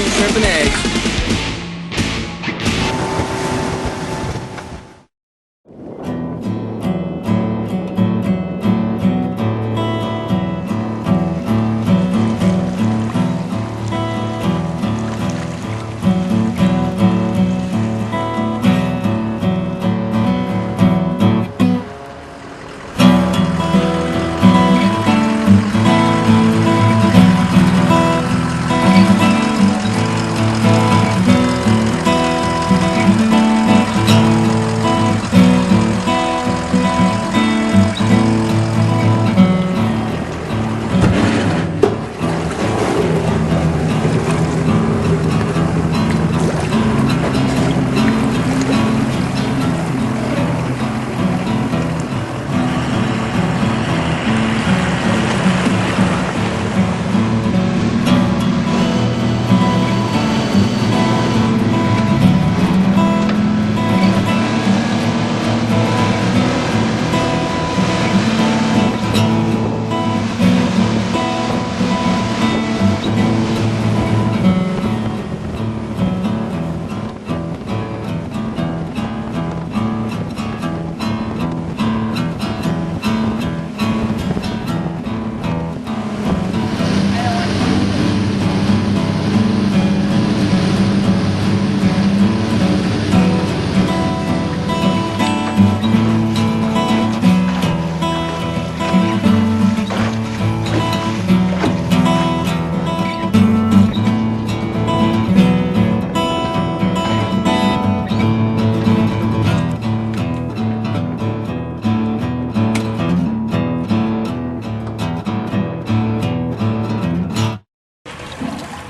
morning shrimp and eggs.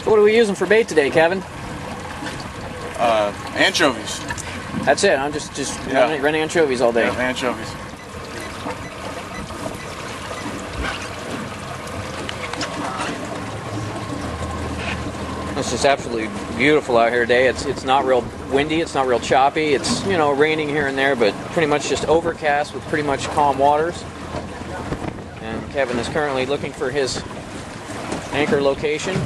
What are we using for bait today, Kevin? Anchovies. That's it. I'm just running anchovies all day. Yeah, anchovies. It's just absolutely beautiful out here today. It's not real windy. It's not real choppy. It's, you know, raining here and there, but pretty much just overcast with pretty much calm waters. And Kevin is currently looking for his anchor location.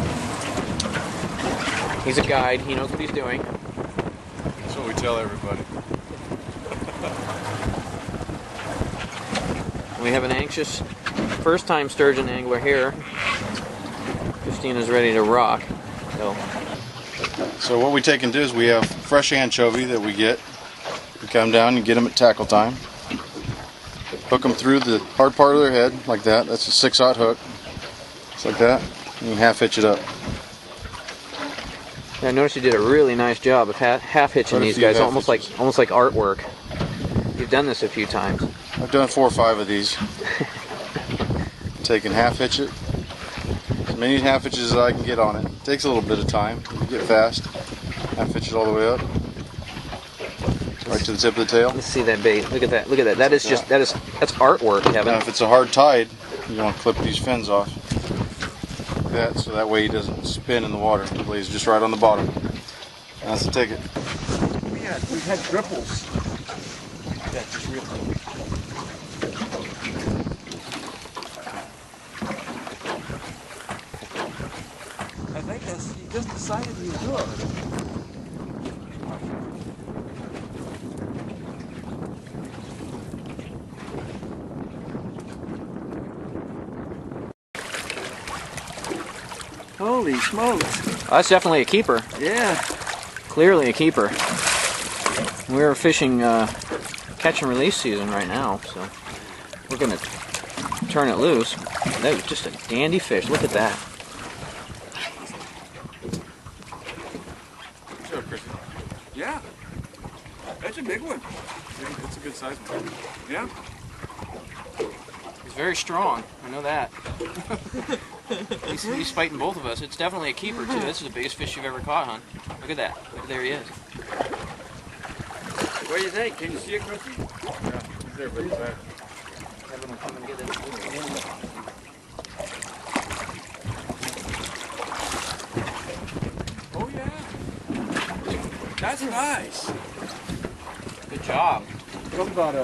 He's a guide. He knows what he's doing. That's what we tell everybody. We have an anxious first-time sturgeon angler here. Christina's ready to rock. So what we take and do is we have fresh anchovy that we get. We come down and get them at tackle time. Hook them through the hard part of their head like that. That's a 6/0 hook. Just like that. And you half hitch it up. I noticed you did a really nice job of half hitching these guys, almost like artwork. You've done this a few times. I've done 4 or 5 of these. Take and half hitch it. As many half hitches as I can get on it. It takes a little bit of time. You get fast. Half hitch it all the way up. Right to the tip of the tail. Let's see that bait. Look at that. Look at that. That's artwork, Kevin. Now if it's a hard tide, you want to clip these fins off. That, so that way he doesn't spin in the water. He lays just right on the bottom. And that's the ticket. We had ripples. Yeah, just real quick. I think he just decided he would do it. Holy smokes. Oh, that's definitely a keeper. Yeah. Clearly a keeper. We're fishing catch and release season right now, so we're going to turn it loose. That was just a dandy fish. Look at that. Sure, Chrissy. Yeah. That's a big one. It's a good size one. Yeah. He's very strong. I know that. He's fighting both of us. It's definitely a keeper, too. This is the biggest fish you've ever caught, hon. Look at that. Look, there he is. What do you think? Can you see it, Chrissy? Yeah, he's there, but he's back. Kevin will come and get it. Oh, yeah. That's nice. Good job. That's about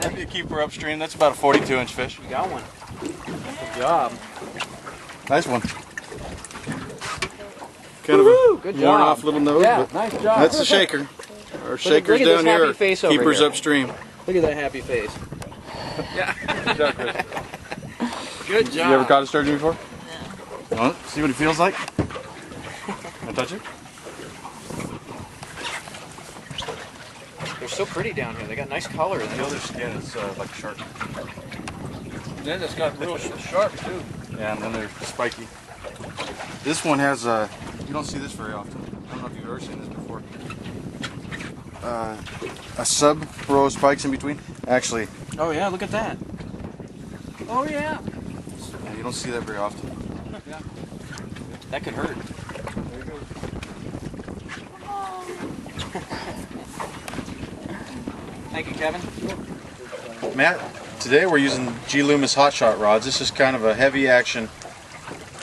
that'd be a keeper upstream. That's about a 42-inch fish. You got one. Good job. Nice one. kind of a Good worn job. off little nose. Yeah, But nice job. that's the shaker. Our shakers look at this down here happy are face over keepers here. upstream. Look at that happy face. Good job. You ever caught a sturgeon before? No. You want to see what it feels like? Want to touch it? They're so pretty down here. They got nice color. The other skin is like a shark. Then it's got real sharp too. Yeah, and then they're spiky. This one has you don't see this very often. I don't know if you've ever seen this before. A sub row of spikes in between. Actually, Oh yeah, look at that. Oh yeah. yeah, you don't see that very often. That could hurt. Thank you, Kevin. Matt, today we're using G. Loomis hot shot rods. This is kind of a heavy action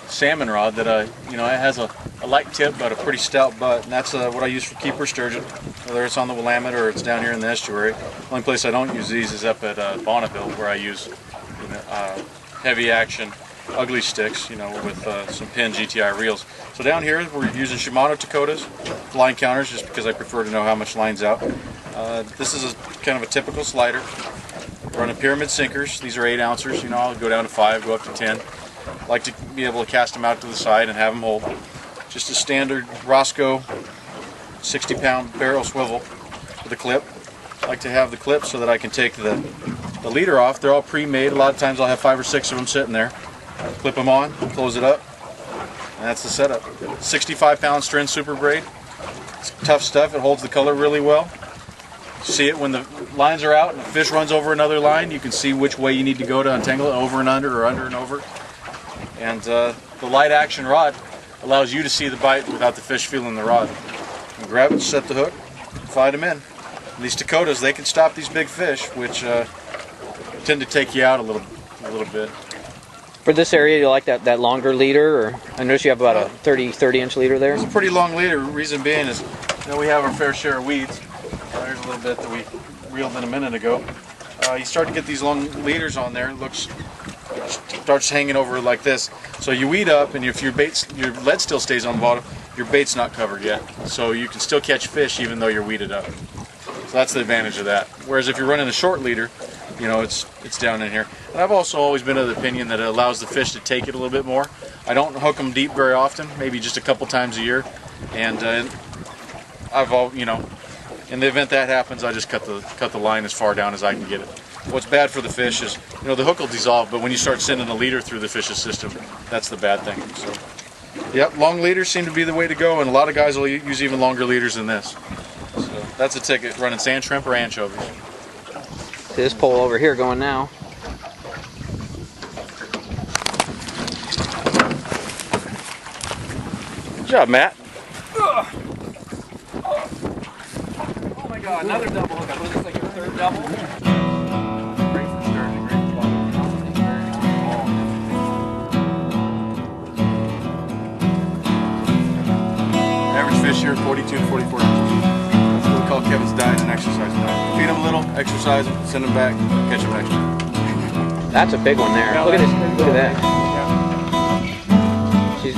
salmon rod that it has a light tip but a pretty stout butt, and that's what I use for keeper sturgeon, whether it's on the Willamette or it's down here in the estuary. The only place I don't use these is up at Bonneville, where I use heavy action ugly sticks, with some pin GTI reels. So down here we're using Shimano Takotas line counters, just because I prefer to know how much line's out. This is kind of a typical slider. Running pyramid sinkers. These are 8 ounces. I'll go down to 5, go up to 10. Like to be able to cast them out to the side and have them hold. Just a standard Roscoe 60-pound barrel swivel with a clip. I like to have the clip so that I can take the leader off. They're all pre-made. A lot of times I'll have 5 or 6 of them sitting there. Clip them on, close it up, and that's the setup. 65-pound Stren Super Braid. It's tough stuff. It holds the color really well. See it when the lines are out and the fish runs over another line. You can see which way you need to go to untangle it, over and under or under and over. And the light action rod allows you to see the bite without the fish feeling the rod. You grab it, set the hook, find them in. And these Dakotas, they can stop these big fish, which tend to take you out a little bit. For this area, you like that longer leader, or I notice you have about a 30-inch leader there. It's a pretty long leader. Reason being is we have our fair share of weeds. There's a little bit that we reeled in a minute ago. You start to get these long leaders on there. It starts hanging over like this. So you weed up, and if your lead still stays on the bottom, your bait's not covered yet. So you can still catch fish even though you're weeded up. So that's the advantage of that. Whereas if you're running a short leader, it's down in here. And I've also always been of the opinion that it allows the fish to take it a little bit more. I don't hook them deep very often, maybe just a couple times a year. And in the event that happens, I just cut the line as far down as I can get it. What's bad for the fish is, the hook will dissolve, but when you start sending a leader through the fish's system, that's the bad thing. So, yep, long leaders seem to be the way to go, and a lot of guys will use even longer leaders than this. So that's a ticket, running sand shrimp or anchovies. See this pole over here going now. Good job, Matt. Oh my God, another double hook. I believe it's like your 3rd double. Great for sturgeon, great for bottom. Average fish here, 42 to 44 inches. That's what we call Kevin's diet and exercise diet. Feed them a little, exercise them, send them back, catch them next year. That's a big one there. Look at this. Look at that. She's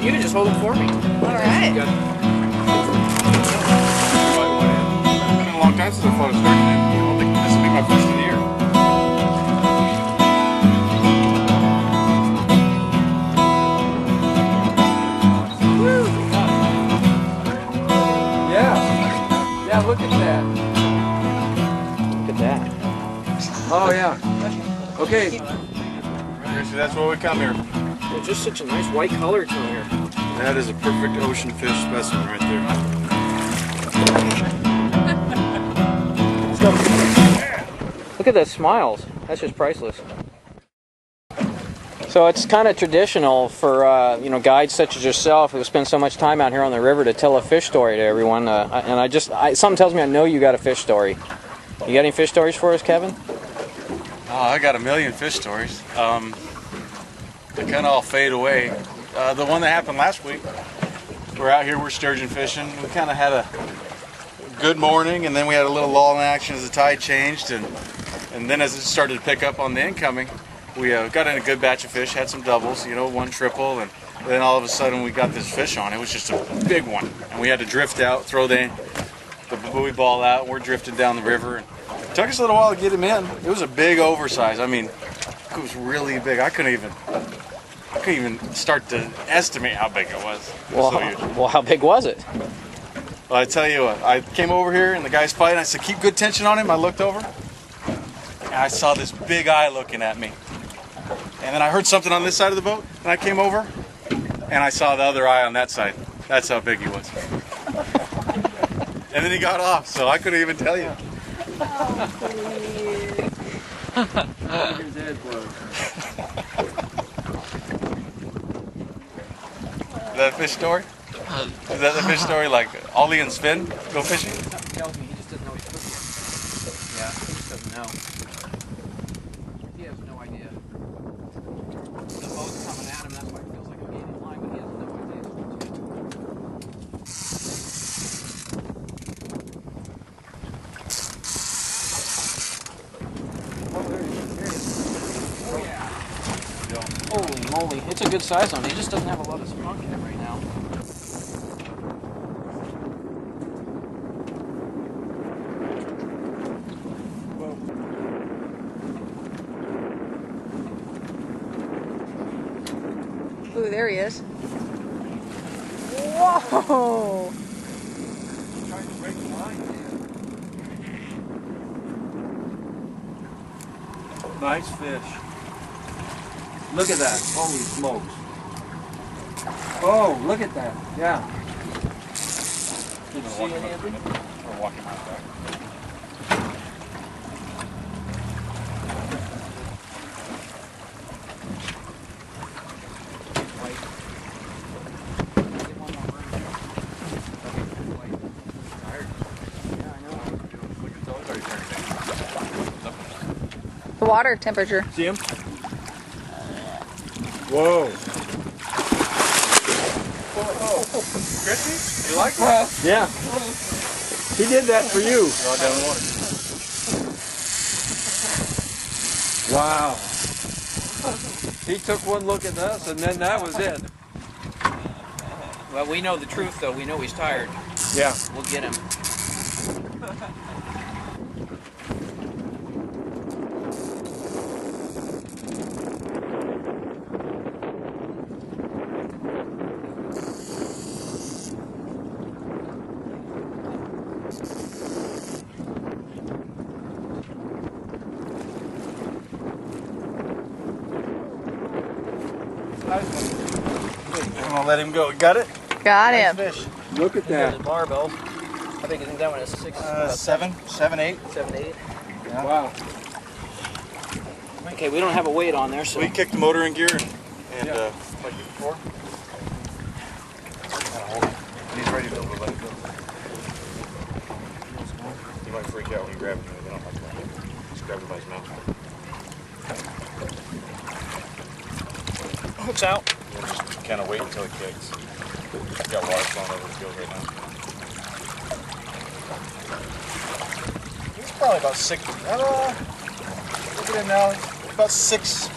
you can just hold them for me. All right. It's been a long time since I fought a sturgeon. This will be my first of the year. Yeah, look at that. Look at that. Oh yeah. Okay. See, that's why we come here. Well, just such a nice white color to here. That is a perfect ocean fish specimen right there. Look at the smiles. That's just priceless. So it's kind of traditional for guides such as yourself who spend so much time out here on the river to tell a fish story to everyone. Something tells me I know you got a fish story. You got any fish stories for us, Kevin? Oh, I got a million fish stories. They kind of all fade away. The one that happened last week, we're out here, we're sturgeon fishing. We kind of had a good morning, and then we had a little lull in action as the tide changed, and then as it started to pick up on the incoming, we got in a good batch of fish, had some doubles, one triple, and then all of a sudden we got this fish on. It was just a big one, and we had to drift out, throw the buoy ball out, and we're drifting down the river. And it took us a little while to get him in. It was a big oversize. I mean, it was really big. I couldn't even start to estimate how big it was. Well, how big was it? Well, I tell you what, I came over here and the guy's fighting. I said, keep good tension on him. I looked over and I saw this big eye looking at me. And then I heard something on this side of the boat, and I came over and I saw the other eye on that side. That's how big he was. And then he got off, so I couldn't even tell you. His head blows. Is that a fish story? Is that the fish story, like Ollie and Sven go fishing? Tells me he just doesn't know he's cooking. Yeah, he just doesn't know. He has no idea. The boat's coming at him, that's why it feels like a medium line, but he has no idea. Oh, there he is. Oh yeah. Holy moly, it's a good size one. He just doesn't have a lot of spunk in it right now. Ooh, there he is. Whoa! Trying to break the line, man. Nice fish. Look at that. Holy smokes. Oh, look at that. Yeah. Did you see any of them? Or walking out back. The water temperature. See him? Whoa. Chrissy, you like that? Yeah. He did that for you. Draw down the water. Wow. He took one look at us and then that was it. Well, we know the truth, though. We know he's tired. Yeah. We'll get him. I'm gonna let him go. Got it? Got him. Fish. Look at There's that. the barbell. I think that one is 6, 7, 8. 7, 8. Wow. Okay, we don't have a weight on there, so We kicked the motor in gear and like before. When he's ready to let it go. You might freak out when you grab him. They don't like that. Just grab him by his mouth. hook's out. We'll just kind of wait until it kicks. He's got water flowing over the field right now. He's probably about 6. Look at him now. He's about 6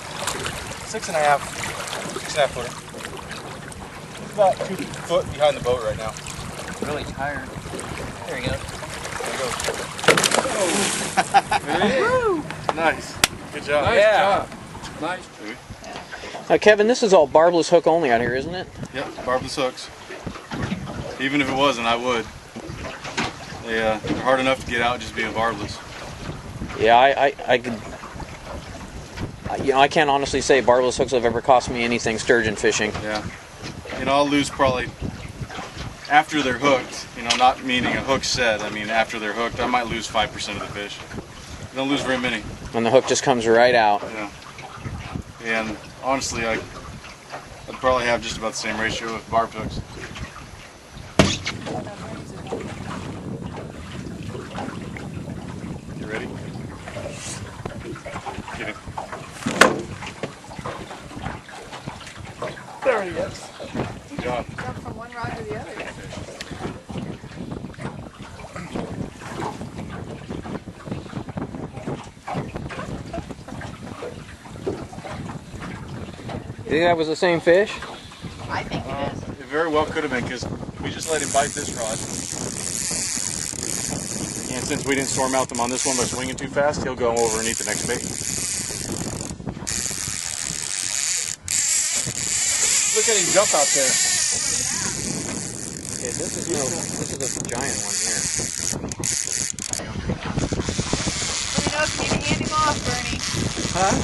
and a half. 6.5 footer. He's about 2 foot behind the boat right now. Really tired. There he goes. There he goes. Nice. Good job. Nice job. Nice. Now, Kevin, this is all barbless hook only out here, isn't it? Yep, barbless hooks. Even if it wasn't, I would. They're hard enough to get out just being barbless. Yeah, I could. I can't honestly say barbless hooks have ever cost me anything sturgeon fishing. Yeah. I'll lose probably after they're hooked. Not meaning a hook set. I mean after they're hooked, I might lose 5% of the fish. I don't lose very many. And the hook just comes right out. Yeah. And honestly, I'd probably have just about the same ratio with barbed hooks. You ready? Get him. There he is. Good job. Jump from one rod to the other. You think that was the same fish? I think it is. It very well could have been, because we just let him bite this rod. And since we didn't storm out them on this one by swinging too fast, he'll go over and eat the next bait. Look at him jump out there. Okay, this is a giant one here. Let me know if you need to hand him off, Bernie. Huh?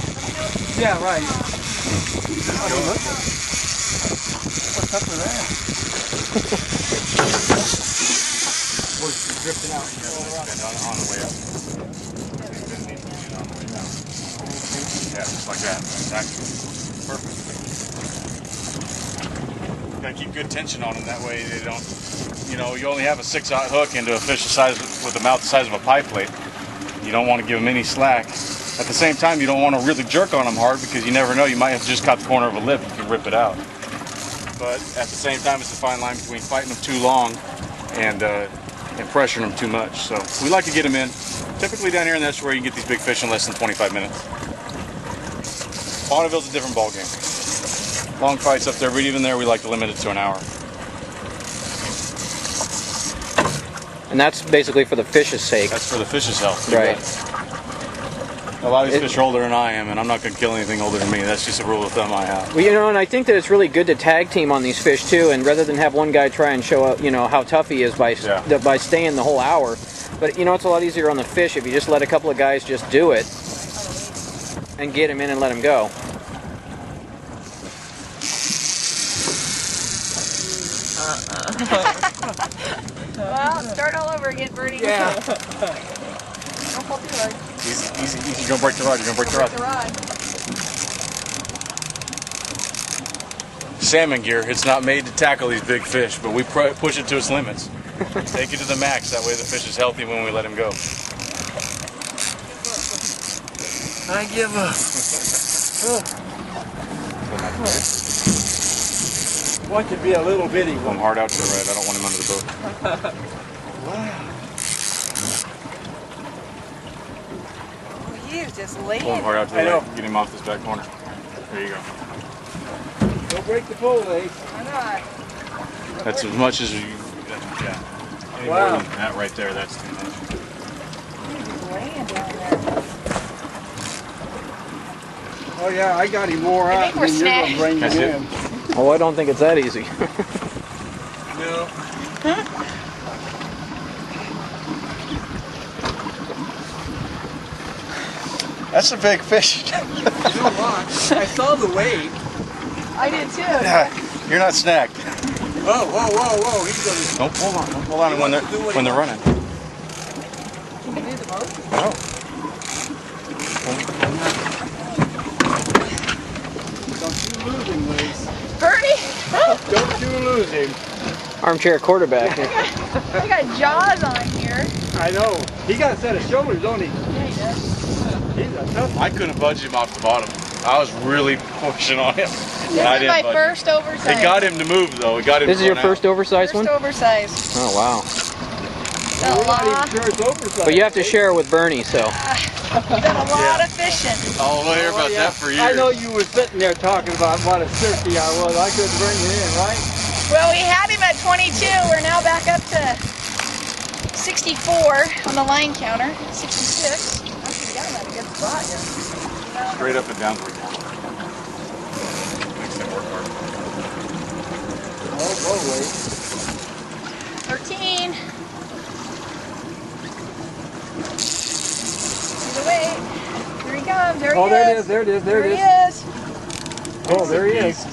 Yeah, right. What's up with that? We're drifting out. On the way up. Yeah, just like that. Exactly. Perfect. Gotta keep good tension on them, that way they don't, you only have a 6/0 hook into a fish the size, with a mouth the size of a pie plate. You don't want to give them any slack. At the same time, you don't want to really jerk on them hard, because you never know, you might have just caught the corner of a lip, you can rip it out. But at the same time, it's a fine line between fighting them too long and pressuring them too much. So we like to get them in. Typically down here in this where you can get these big fish in less than 25 minutes. Bonneville's a different ballgame. Long fights up there, but even there we like to limit it to an hour. And that's basically for the fish's sake. That's for the fish's health. Right. A lot of these fish are older than I am, and I'm not going to kill anything older than me. That's just a rule of thumb I have. Well, and I think that it's really good to tag team on these fish too, and rather than have one guy try and show up, how tough he is by staying the whole hour. But it's a lot easier on the fish if you just let a couple of guys just do it and get him in and let him go. Well, start all over again, Bernie. Yeah. Don't pull too hard. Easy, easy, easy. You're going to break the rod. You're going to break the rod. The rod. Salmon gear, it's not made to tackle these big fish, but we push it to its limits. Take it to the max. That way the fish is healthy when we let him go. I give up. Want to be a little bitty Pull one. him hard out to the right. I don't want him under the boat. Wow. Oh, he is just laying. Pull him hard out to the I know. right. Get him off this back corner. There you go. Don't break the pole, Ace. Why not? That's as much as you. Yeah. Any more Wow. than that right there, that's too much. He's just laying down there. Oh yeah, I got him more I out think we're than you're going to bring him That's it. in. Oh, I don't think it's that easy. No. That's a big fish. You know what? I saw the weight. I did too. You're not snagged. Whoa, whoa, whoa, whoa. He's going to... Don't hold on. Don't hold on when they're running. Can you do the most? No. Don't you lose him, Lace. Bernie! Don't you lose him. Armchair quarterback. I got jaws on here. I know. He got a set of shoulders, don't he? Yeah, he does. He's a tough one. I couldn't budge him off the bottom. I was really pushing on him. This I is didn't my budge. first oversize. It got him to move though. It got him. This is your thrown first oversized First one? oversize. Oh, wow. Done a We're not lot, even sure it's oversized. But you have to share it with Bernie, so. done a lot of fishing. I'll hear about yeah. that for years. I know you were sitting there talking about what a sturkey I was. I couldn't bring you in, right? Well, we had him at 22. We're now back up to 64 on the line counter. 66. Actually, we got him at a good spot here. Straight up and down. Makes them work hard. Oh, whoa, wait. 13. See the weight. Here he comes. There he Oh, is. there it is, there it is, there it he is. is. Oh, there he is.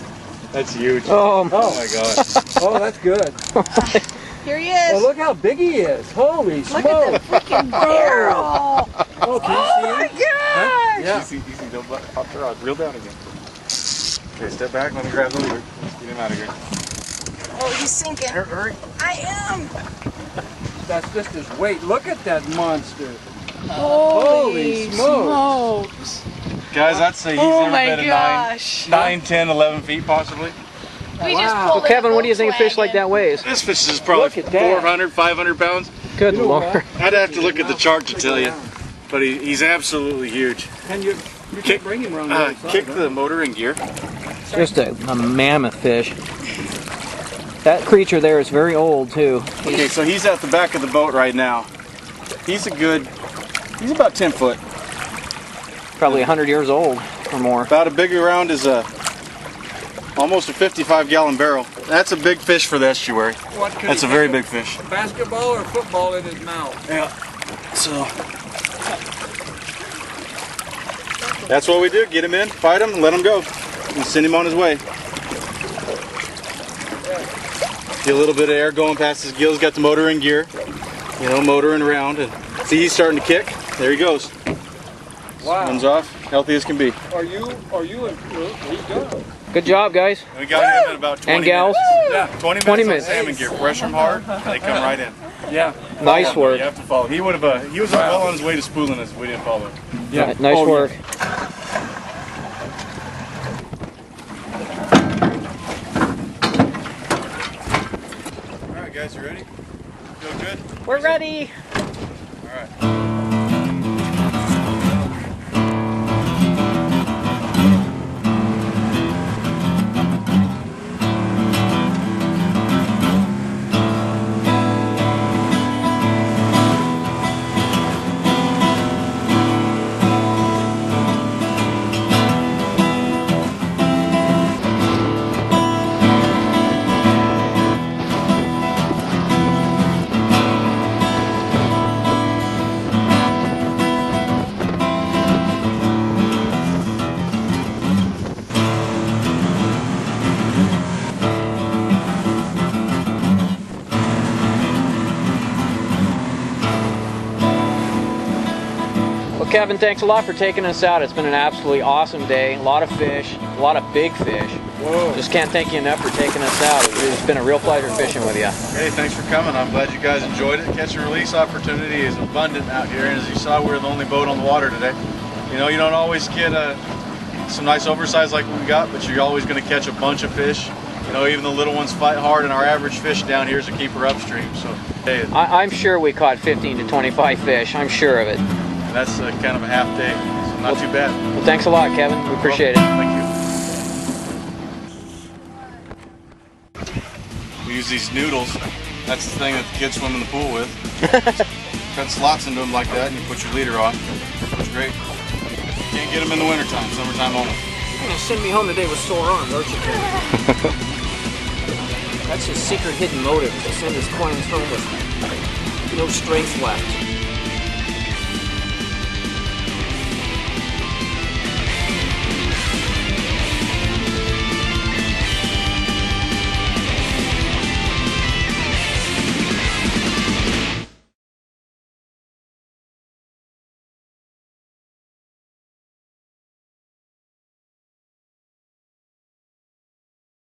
That's huge. Oh, Oh my god. Oh, that's good. Here he is. Oh, look how big he is. Holy Look at the smokes. freaking barrel. Oh, can you Oh see my him? gosh. Yeah. Easy, easy. Don't pop the rod. Reel down again. Okay, step back. Let me grab the leader. Let's get him out of here. Oh, he's sinking. Hurry. I am. That's just his weight. Look at that monster. Holy smokes. Guys, I'd say he's Oh never my been gosh. 9, 10, 11 feet possibly. We just Wow. pulled Well, Kevin, what do you think a fish like that weighs? This fish is probably Look at that. 400, 500 pounds. Good You know lord. what? I'd have to look at the chart to tell you. But he's absolutely huge. And you Kick- can bring him around the other side, Kick right? the motor in gear. Just a mammoth fish. That creature there is very old too. Okay, so he's at the back of the boat right now. He's about 10 foot. Probably 100 years old or more. About as big around as almost a 55-gallon barrel. That's a big fish for the estuary. What, could That's he a very take big fish. basketball or football in his mouth? Yeah. So that's what we do. Get him in, fight him, and let him go. And send him on his way. Get a little bit of air going past his gills. Got the motor in gear. You know, motoring around. And see, he's starting to kick. There he goes. Wow. Comes off, healthy as can be. Are you he's good. Good job, guys. We got him in about 20 And gals. minutes. Yeah. 20 minutes, 20 on minutes. salmon gear. Pressure them hard, they come right in. Yeah. Nice work. You have to follow. He was well on his way to spooling us. We didn't follow. Yeah. Nice Oh, work. All right, guys, you ready? Feel good? We're ready. All right. Well, Kevin, thanks a lot for taking us out. It's been an absolutely awesome day. A lot of fish, a lot of big fish. Whoa. Just can't thank you enough for taking us out. It's been a real pleasure fishing with you. Hey, thanks for coming. I'm glad you guys enjoyed it. Catch and release opportunity is abundant out here, and as you saw, we're the only boat on the water today. You know, you don't always get some nice oversize like we got, but you're always going to catch a bunch of fish. You know, even the little ones fight hard, and our average fish down here is a keeper upstream. So, hey, I'm sure we caught 15 to 25 fish. I'm sure of it. and that's kind of a half day, so not too bad. Well, thanks a lot, Kevin. We appreciate it. Thank you. We use these noodles. That's the thing that the kids swim in the pool with. Cut slots into them like that, and you put your leader on. It's great. Can't get them in the wintertime, summertime only. You're gonna send me home today with sore arms, aren't you, Kevin? That's his secret hidden motive, to send his clients home with no strength left.